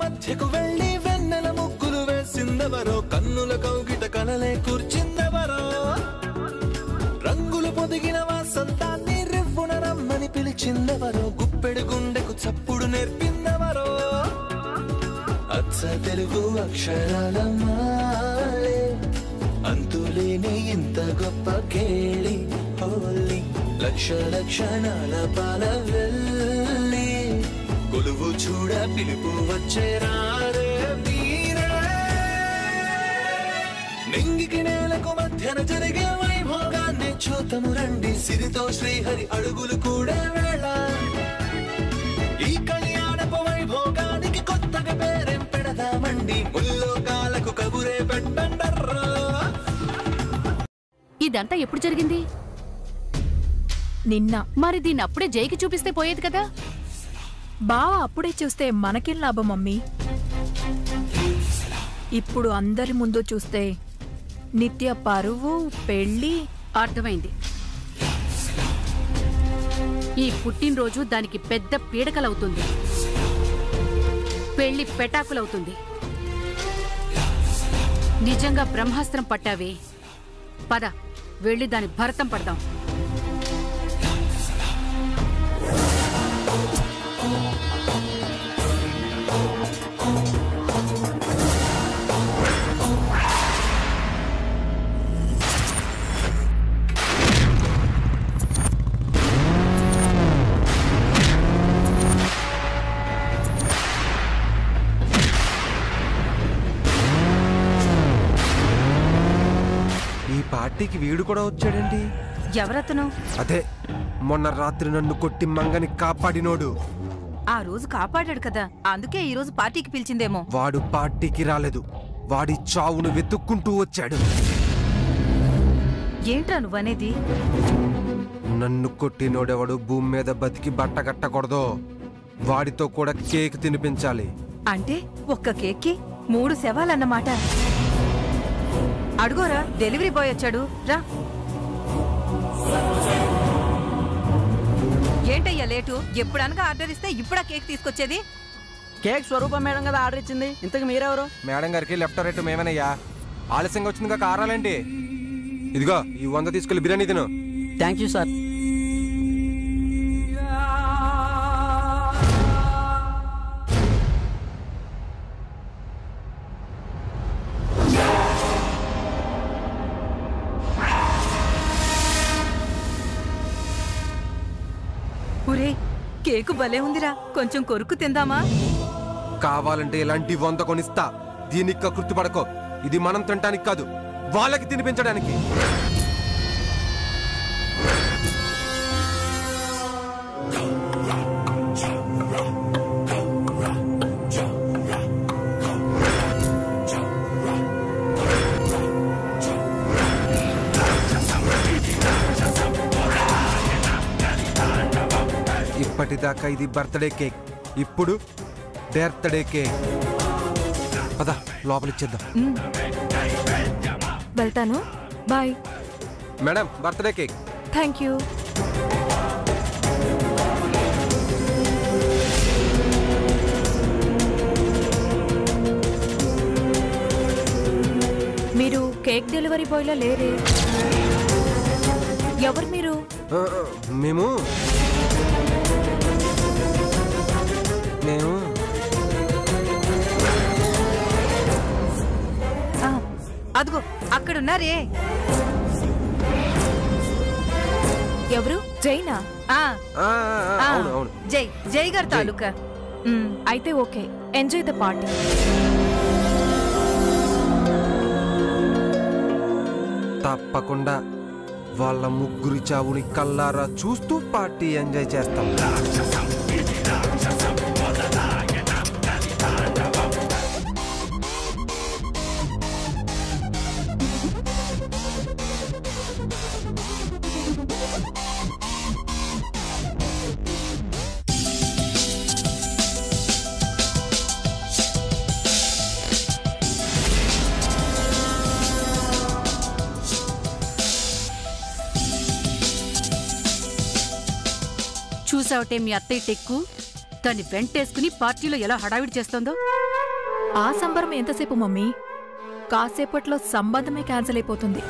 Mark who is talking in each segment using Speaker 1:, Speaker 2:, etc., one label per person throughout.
Speaker 1: మధ్యకు వెళ్ళి వెన్నెల ముగ్గులు వేసిందెవరో కన్నుల కౌగిట కలలే కూర్చిందెవరో రంగులు పొదిగిన వాసంతాన్ని రివ్వున రమ్మని పిలిచిందెవరో గుప్పెడు గుండెకు చప్పుడు నేర్పిందెవరో అచ్చ తెలుగు అక్షరాల మాలే అంతులేని ఇంత గొప్ప కేళి హోలీ లక్ష లక్షణాల పాల వెళ్ళి కొలువు చూడ పిలుపు వచ్చేరారే వీరే నింగికి నేలకు మధ్యన జరిగే వైభోగాన్ని చూతము రండి సిరితో శ్రీహరి అడుగులు కూడా వేళ ఈ కళ్యాణపు వైభోగానికి కొత్తగా పేరేం పెడదామండి ముల్లోకాలకు కబురే పెట్టండర్రా.
Speaker 2: ఇదంతా ఎప్పుడు జరిగింది?
Speaker 3: నిన్న.
Speaker 2: మరి దీన్ని అప్పుడే జైకి చూపిస్తే పోయేది కదా.
Speaker 3: బావ అప్పుడే చూస్తే మనకేం లాభం మమ్మీ? ఇప్పుడు అందరి ముందు చూస్తే నిత్య పరువు పెళ్ళి.
Speaker 2: అర్థమైంది. ఈ పుట్టినరోజు దానికి పెద్ద పీడకలవుతుంది, పెళ్లి పెటాకులవుతుంది. నిజంగా బ్రహ్మాస్త్రం పట్టావే. పద వెళ్ళి దాని భరతం పడదాం.
Speaker 4: పార్టీకి వీడు కూడా వచ్చాడండి.
Speaker 5: ఎవరతను?
Speaker 4: అదే మొన్న రాత్రి నన్ను కొట్టి మంగని కాపాడినోడు.
Speaker 5: ఆ రోజు కాపాడాడు కదా, అందుకే ఈ రోజు పార్టీకి పిలిచిందేమో.
Speaker 4: వాడు పార్టీకి రాలేదు, వాడి చావును వెతుక్కుంటూ వచ్చాడు.
Speaker 5: ఏంట్రా నువ్వనేది?
Speaker 4: నన్ను కొట్టినోడెవడు భూమి మీద బతికి బట్ట కట్టకూడదో వాడితో కూడా కేక్ తినిపించాలి.
Speaker 5: అంటే ఒక్క కేక్కి 3 శవాలన్నమాట. అడుగోరా, డెలివరీ బాయ్ వచ్చాడు, రా. ఏంటయ్యా లేటు? ఎప్పుడనగా ఆర్డర్ ఇస్తే ఇప్పుడా కేక్ తీసుకొచ్చేది?
Speaker 6: కేక్ స్వరూపం మేడం కదా ఆర్డర్ ఇచ్చింది. ఇంతకు మీరెవరు?
Speaker 4: మేడం గారికి లెఫ్ట్ రైట్ మేమేనయ్యా. ఆలస్యంగా వచ్చిందిగా కారాలేంటి? ఇదిగో ఈ 100 తీసుకెళ్లి బిర్యానీ తిను.
Speaker 6: Thank you sir.
Speaker 5: ఒరే, కేకు భలే ఉందిరా, కొంచెం కొరుకు తిందామా?
Speaker 4: కావాలంటే ఇలాంటి 100 కొనిస్తా. దీనికి కృత్తిపడకో. ఇది మనం తినటానికి కాదు, వాళ్ళకి తినిపించడానికి. ఇప్పటిదాకా ఇది బర్త్డే కేక్, ఇప్పుడు బర్త్డే కేక్. పద లోపలిచ్చేద్దాం.
Speaker 3: వెళ్తాను, bye.
Speaker 4: Madam, birthday cake.
Speaker 3: Thank you. మీరు కేక్ డెలివరీ బాయ్లా లేరే? ఎవరు మీరు?
Speaker 4: మేము
Speaker 5: అదిగో అక్కడున్నారే.
Speaker 3: ఎవరు? జైనా?
Speaker 5: జై, జై గారు తాలూకా.
Speaker 3: అయితే ఓకే, ఎంజాయ్ ద పార్టీ.
Speaker 4: తప్పకుండా వాళ్ళ ముగ్గురి చావుని కల్లారా చూస్తూ పార్టీ ఎంజాయ్ చేస్తాం.
Speaker 2: చూసావటే మీ అత్తయ్య టెక్కు దాన్ని వెంటేసుకుని పార్టీలో ఎలా హడావిడి చేస్తుందో.
Speaker 3: ఆ సంబరం ఎంతసేపు మమ్మీ? కాసేపట్లో సంబంధమే క్యాన్సిల్ అయిపోతుంది.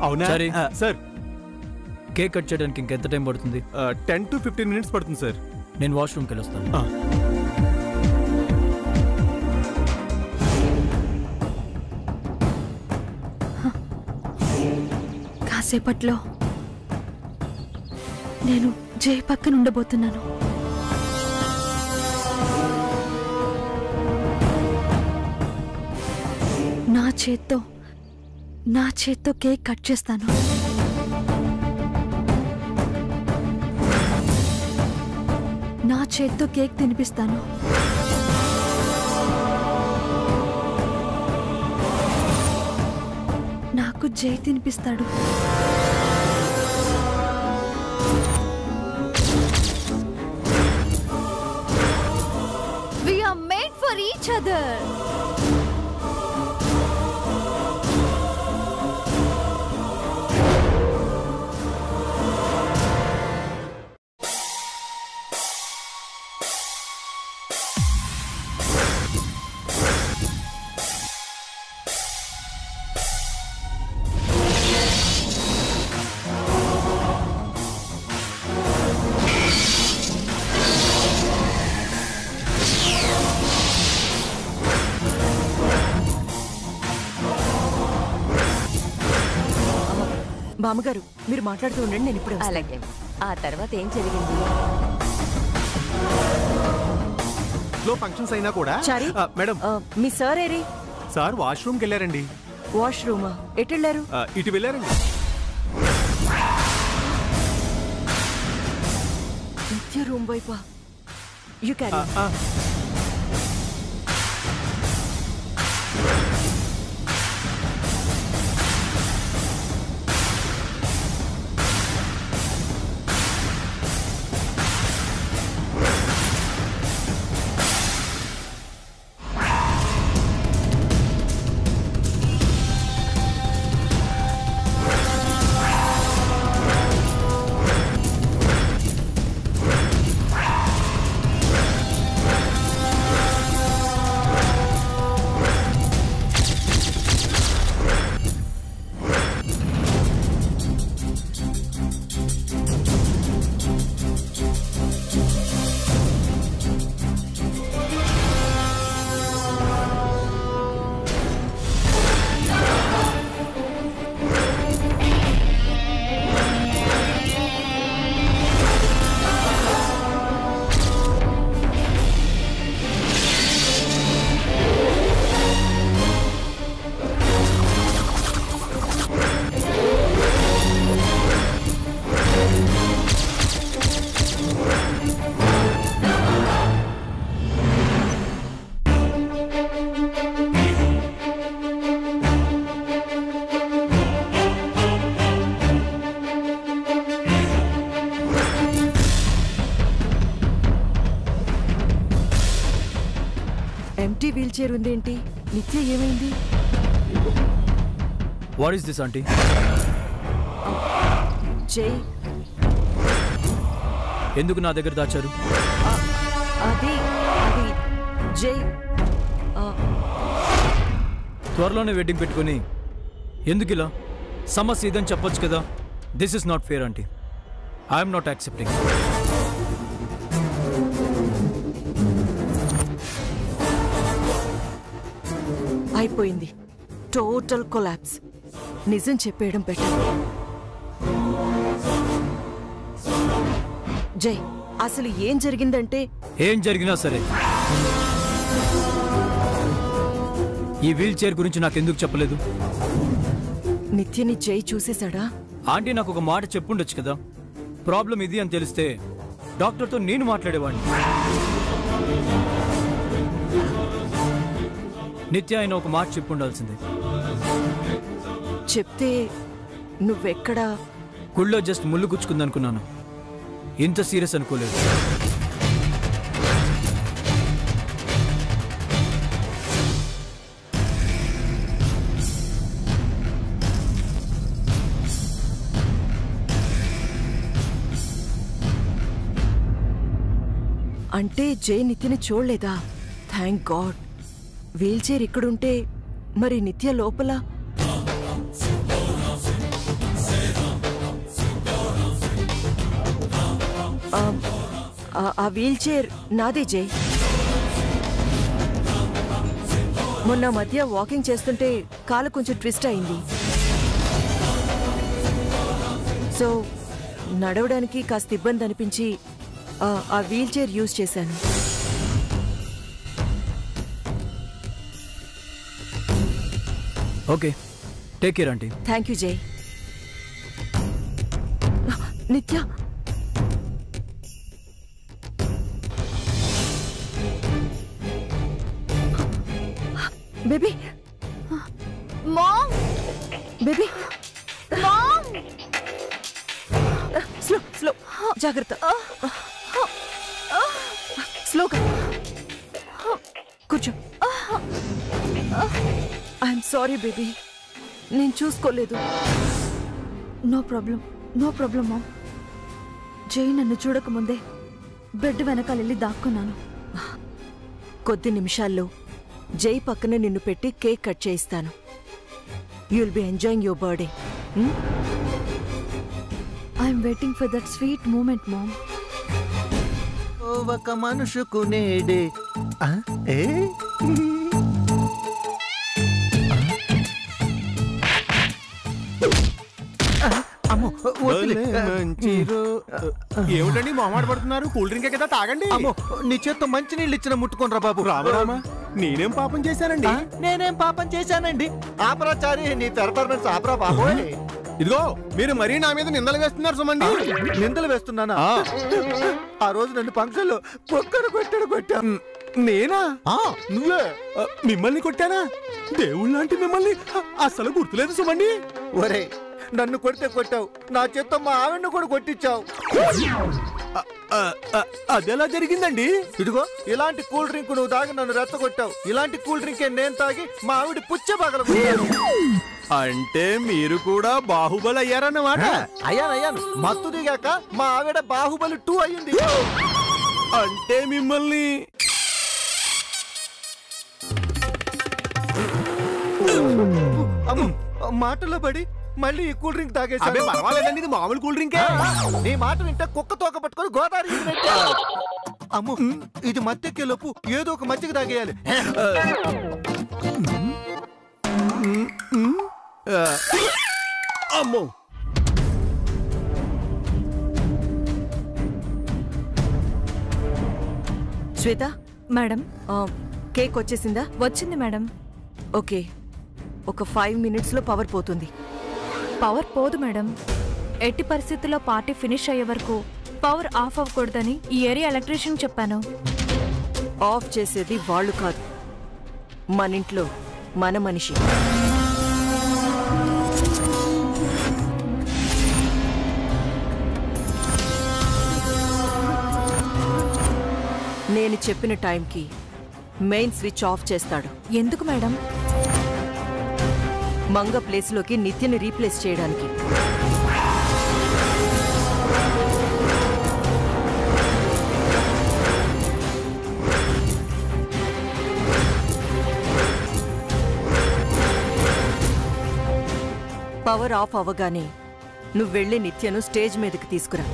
Speaker 7: అవునా సార్?
Speaker 8: కేక్ కట్ చేయడానికి ఇంకెంత టైం పడుతుంది?
Speaker 7: 10 to 15 minutes పడుతుంది సార్.
Speaker 8: నేను వాష్రూమ్కి వెళ్ళొస్తాను.
Speaker 9: కాసేపట్లో నేను జై పక్కన ఉండబోతున్నాను. నా చేత్తో కేక్ కట్ చేస్తాను. నా చేత్తో కేక్ తినిపిస్తాను. నాకు జై తినిపిస్తాడు. We are made for each other.
Speaker 5: బామ్మగారు మీరు మాట్లాడుతూ ఉండండి, నేను ఇప్పుడు
Speaker 10: అలాగే. ఆ తర్వాత ఏం జరిగింది?
Speaker 7: లో ఫంక్షన్స్ అయినా కూడా
Speaker 5: చారి
Speaker 7: మేడం
Speaker 5: మీ సార్ ఏరి?
Speaker 7: సార్ వాష్రూమ్కి వెళ్ళారండి.
Speaker 5: వాష్రూమా? ఎటు వెళ్ళారు?
Speaker 7: ఇటు వెళ్ళారండి.
Speaker 5: నిత్య రూమ్ వైపా? You carry. ఎంటీ వీల్ చైర్ ఉందేంటి? నిత్య ఏమైంది?
Speaker 8: What is this aunty?
Speaker 5: Jai
Speaker 8: ఎందుకు నా దగ్గర దాచారు?
Speaker 5: అది జై
Speaker 8: త్వరలోనే వెడ్డింగ్ పెట్టుకుని ఎందుకు ఇలా? సమస్య ఇదని చెప్పొచ్చు కదా. This is not fair aunty. I'm not accepting.
Speaker 5: అయిపోయింది. Total collapse. నిజం చెప్పేయడం బెటర్. జై అసలు ఏం జరిగిందంటే?
Speaker 8: ఏం జరిగినా సరే ఈ వీల్ చైర్ గురించి నాకెందుకు చెప్పలేదు?
Speaker 5: నిత్యని జై చూసేశాడా?
Speaker 8: ఆంటీ నాకు ఒక మాట చెప్పుండొచ్చు కదా. ప్రాబ్లం ఇది అని తెలిస్తే డాక్టర్తో నేను మాట్లాడేవాడిని. నిత్య ఆయన ఒక మాట చెప్పుండాల్సిందే.
Speaker 5: చెప్తే నువ్వెక్కడా?
Speaker 8: గుళ్ళో జస్ట్ ముళ్ళు గుచ్చుకుందనుకున్నాను, ఇంత సీరియస్ అనుకోలేదు.
Speaker 11: అంటే జై నిత్యని చూడలేదా? Thank God. వీల్ చైర్ ఇక్కడుంటే మరి నిత్య లోపల. ఆ వీల్ చైర్ నాదే జై. మొన్న మధ్య వాకింగ్ చేస్తుంటే కాలు కొంచెం ట్విస్ట్ అయింది. సో నడవడానికి కాస్త ఇబ్బంది అనిపించి ఆ వీల్ చైర్ యూజ్ చేశాను.
Speaker 8: Okay, take care aunty.
Speaker 11: Thank you Jai. Nitya, baby,
Speaker 9: mom,
Speaker 11: baby,
Speaker 9: mom,
Speaker 11: slow slow, జాగ్రత్త, స్లోగా కూర్చో. ఐఎమ్ సారీ బేబీ, నేను చూసుకోలేదు.
Speaker 9: No problem, no problem mom. Jai నన్ను చూడకముందే బెడ్ వెనకాల వెళ్ళి దాక్కున్నాను.
Speaker 11: కొద్ది నిమిషాల్లో జై పక్కన నిన్ను పెట్టి కేక్ కట్ చేయిస్తాను. You will be enjoying your birthday.
Speaker 9: I'm waiting for that sweet moment mom.
Speaker 1: ఒక మనుషుకు నేడే
Speaker 7: ఏమిటండి మొహమాట పడుతున్నారు? కూల్ డ్రింకే కదా, తాగండి.
Speaker 1: నీ చేత్తో మంచి నీళ్ళు ఇచ్చిన ముట్టుకోనరా బాబు.
Speaker 7: రామరామా, నేనేం పాపం చేశానండి?
Speaker 1: నేనేం పాపం చేశానండి? ఆపరాచారి, నీ పెర్ఫార్మెన్స్ ఆపరా బాబోయ్.
Speaker 7: ఇదిగో, మీరు మరీ నా మీద నిందలు వేస్తున్నారు సుమండి.
Speaker 1: నిందలు వేస్తున్నానా? ఆ రోజు నన్ను ఫంక్షన్ లో పొక్కరు కొట్టా.
Speaker 7: నేనా?
Speaker 1: నువ్వే.
Speaker 7: మిమ్మల్ని కొట్టానా? దేవుళ్ళ లాంటి మిమ్మల్ని అసలు గుర్తులేదు సుమండి.
Speaker 1: ఒరే, నన్ను కొడితే కొట్టావు, నా చేత్తో మా ఆవిడను కూడా కొట్టించావు.
Speaker 7: అదెలా జరిగిందండి?
Speaker 1: ఇదిగో, ఇలాంటి కూల్ డ్రింక్ నువ్వు తాగి నన్ను రెచ్చగొట్టావు. ఇలాంటి కూల్ డ్రింకే నేను తాగి మా ఆవిడ పుచ్చ పగలగొట్టాను.
Speaker 7: అంటే మీరు కూడా బాహుబలి అయ్యారన్నమాట?
Speaker 1: అయ్యాను. మత్తు దిగాక మా ఆవిడ బాహుబలి 2 అయ్యింది.
Speaker 7: అంటే మిమ్మల్ని
Speaker 1: మాటలో పడి మళ్ళీ ఈ కూల్ డ్రింక్ తాగేసాను.
Speaker 7: పర్వాలేదండి, ఇది మామూలు కూల్ డ్రింకే.
Speaker 1: నీ మాట వింటే కుక్క తోక పట్టుకొని గోదావరి. అమ్ము, ఇది మత్తెక్కే లోపు ఏదో ఒక మజ్జిగ తాగేయాలి.
Speaker 7: అమ్మో,
Speaker 11: శ్వేత
Speaker 3: మేడం,
Speaker 11: కేక్ వచ్చేసిందా?
Speaker 3: వచ్చింది మేడం.
Speaker 11: ఓకే, ఒక 5 minutes లో పవర్ పోతుంది.
Speaker 3: పవర్ పోదు మేడం. ఎట్టి పరిస్థితుల్లో పార్టీ ఫినిష్ అయ్యే వరకు పవర్ ఆఫ్ అవ్వకూడదని ఈ ఏరియా ఎలక్ట్రీషియన్ చెప్పాను.
Speaker 11: ఆఫ్ చేసేది వాళ్ళు కాదు, మన ఇంట్లో మన మనిషి. నేను చెప్పిన టైంకి మెయిన్ స్విచ్ ఆఫ్ చేస్తాడు.
Speaker 3: ఎందుకు మేడం?
Speaker 11: మంగ ప్లేస్లోకి నిత్యని రీప్లేస్ చేయడానికి. పవర్ ఆఫ్ అవ్వగానే నువ్వు వెళ్ళి నిత్యను స్టేజ్ మీదకి తీసుకురా.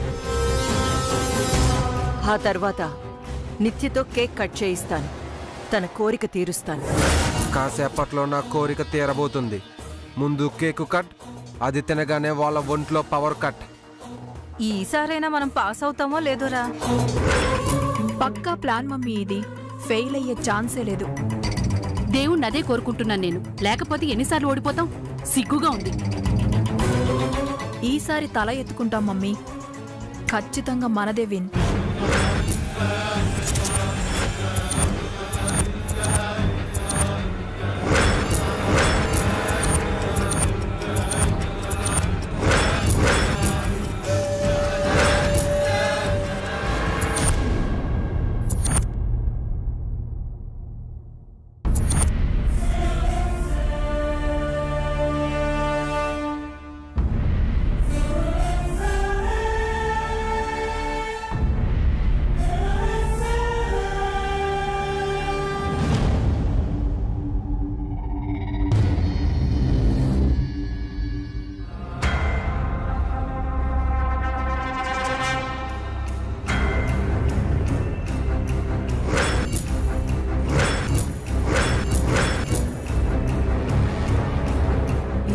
Speaker 11: ఆ తర్వాత నిత్యతో కేక్ కట్ చేయిస్తాను. తన కోరిక తీరుస్తాను.
Speaker 4: కాసేపట్లో నా కోరిక తీరబోతుంది. ముందు కేకు కట్, అది తినగానే వాళ్ళ ఒంట్లో పవర్ కట్.
Speaker 5: ఈసారైనా మనం పాస్ అవుతామో లేదోరా.
Speaker 3: పక్కా ప్లాన్ మమ్మీ, ఇది ఫెయిల్ అయ్యే ఛాన్సే లేదు.
Speaker 2: దేవుణ్ణి అదే కోరుకుంటున్నాను నేను. లేకపోతే ఎన్నిసార్లు ఓడిపోతాం? సిగ్గుగా ఉంది.
Speaker 3: ఈసారి తల ఎత్తుకుంటాం మమ్మీ. ఖచ్చితంగా మనదే విన్.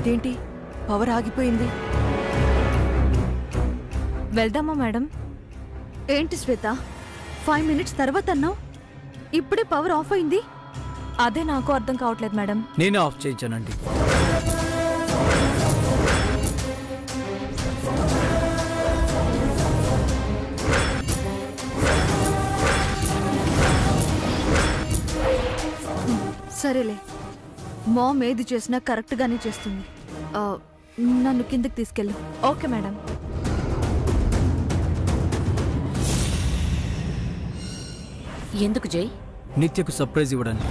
Speaker 11: ఇదేంటి పవర్ ఆగిపోయింది?
Speaker 3: వెళ్దామా మేడం?
Speaker 9: ఏంటి శ్వేత 5 మినిట్స్ తర్వాత అన్నావు, ఇప్పుడే పవర్ ఆఫ్ అయింది?
Speaker 3: అదే నాకు అర్థం కావట్లేదు మేడం.
Speaker 8: నేనే ఆఫ్ చేయించానండి.
Speaker 9: సరేలే, మామ్ ఏది చేసినా కరెక్ట్గానే చేస్తుంది. నన్ను కిందకి తీసుకెళ్ళు.
Speaker 3: Okay madam.
Speaker 10: ఎందుకు జై?
Speaker 8: నిత్యకు సర్ప్రైజ్ ఇవ్వడానికి.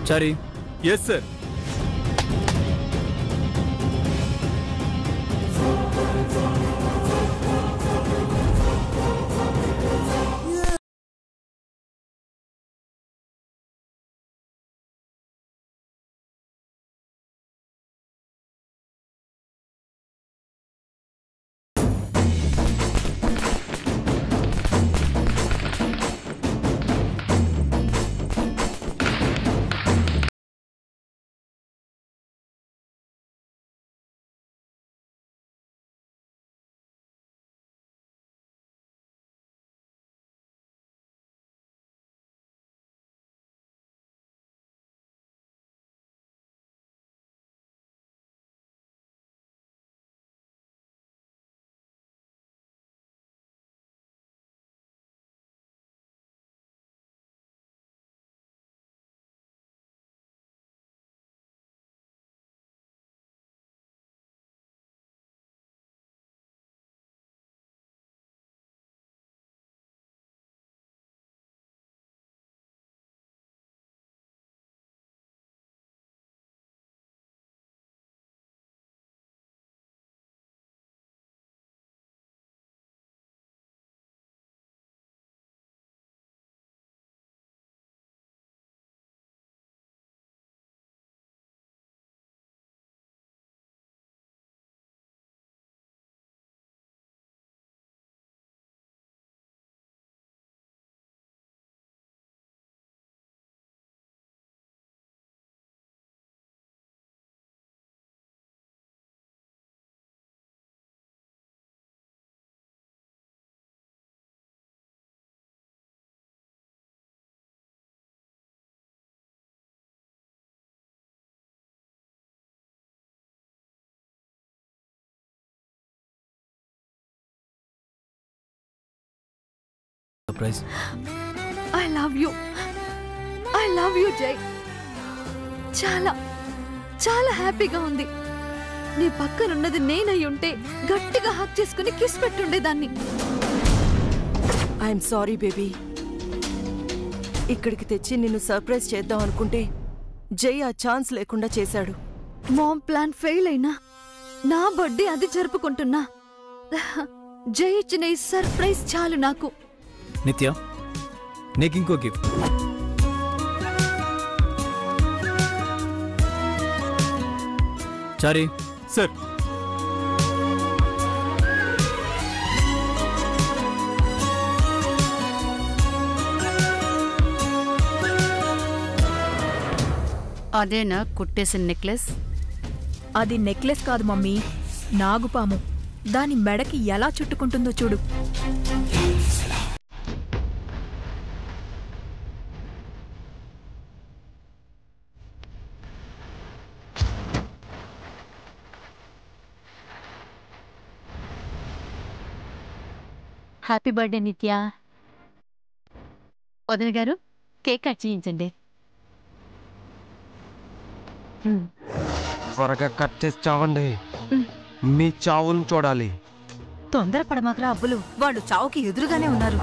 Speaker 8: Chari.
Speaker 7: Yes sir.
Speaker 8: Surprise.
Speaker 9: I love you Jai. చాలా చాలా హ్యాపీగా ఉంది. నీ పక్కనున్నది నేనై ఉంటే గట్టిగా హక్ చేసుకుని కిస్ పెట్టుండేదాన్ని.
Speaker 11: I'm sorry baby. ఇక్కడికి తెచ్చి నిన్ను సర్ప్రైజ్ చేద్దాం అనుకుంటే జై ఆ ఛాన్స్ లేకుండా చేశాడు.
Speaker 9: మామ్ ప్లాన్ ఫెయిల్ అయినా నా బర్త్డే అది జరుపుకుంటున్నా. జై ఇచ్చిన ఈ సర్ప్రైజ్ చాలు నాకు.
Speaker 8: నిత్య, నీకు ఇంకో గిఫ్ట్. చారి.
Speaker 7: సార్.
Speaker 2: అదేనా కుట్టేసిన నెక్లెస్?
Speaker 3: అది నెక్లెస్ కాదు మమ్మీ, నాగుపాము. దాని మెడకి ఎలా చుట్టుకుంటుందో చూడు.
Speaker 10: హ్యాపీ బర్త్డే నిత్య. వదిన గారు, కేక్ కట్ చేయించండి.
Speaker 4: త్వరగా కట్ చేసి చావండి. మీ చావును చూడాలి.
Speaker 5: తొందరపడమాకరా అబ్బులు, వాళ్ళు చావుకి ఎదురుగానే ఉన్నారు.